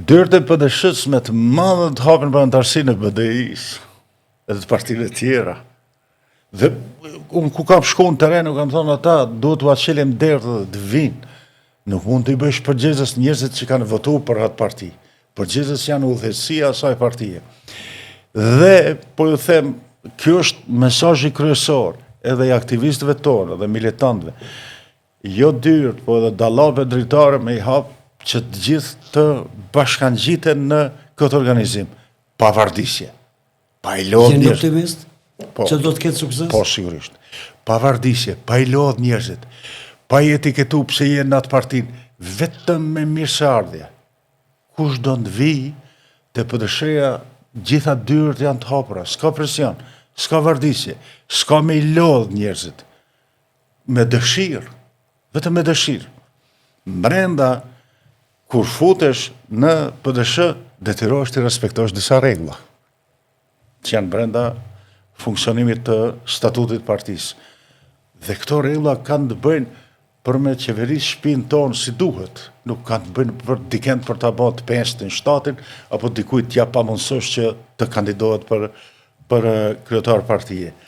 Dyert e PD-s me të madhe të hapin për antarësinë e BDI-s edhe të partive tjera. Dhe unë ku kam shku në teren, kam thonë ata, duhet të aqelim derë dhe të vinë. Nuk mund të i bësh përgjegjës njerëzit që kanë votu për atë parti. Përgjegjës janë udhëheqësia asaj partie. Dhe, po ju them, kjo është mesazhi kryesor edhe i aktivistëve tonë dhe militantëve. Jo dyert, po edhe dallave dritare me i hap që të gjithë të bashkangjiten në këtë organizim. Pa vardisje. Pa i lodh Jeni njerëzit. optimist? Që do të ketë sukses? Po, sigurisht. Pa vardisje, pa i lodh njerëzit. Pa i etiketu pse jenë në atë partin, vetëm me mirëseardhje. Kush do të vi, te PD-sha gjitha dyert janë të hapura, s'ka presion, s'ka vardisje, s'ka me i lodh njerëzit. Me dëshirë, vetëm me dëshirë. Brenda, kur futesh në PD-sh, detyrohesh të respektosh disa rregulla, që janë brenda funksionimit të statutit partisë. Dhe këto rregulla kanë të bëjnë për me qeverisë shtëpinë tonë si duhet, nuk kanë të bëjnë për dikend për ta bërë të pestë në shtatin, apo dikujt t'ja pamundësosh që të kandidohet për kryetar partie.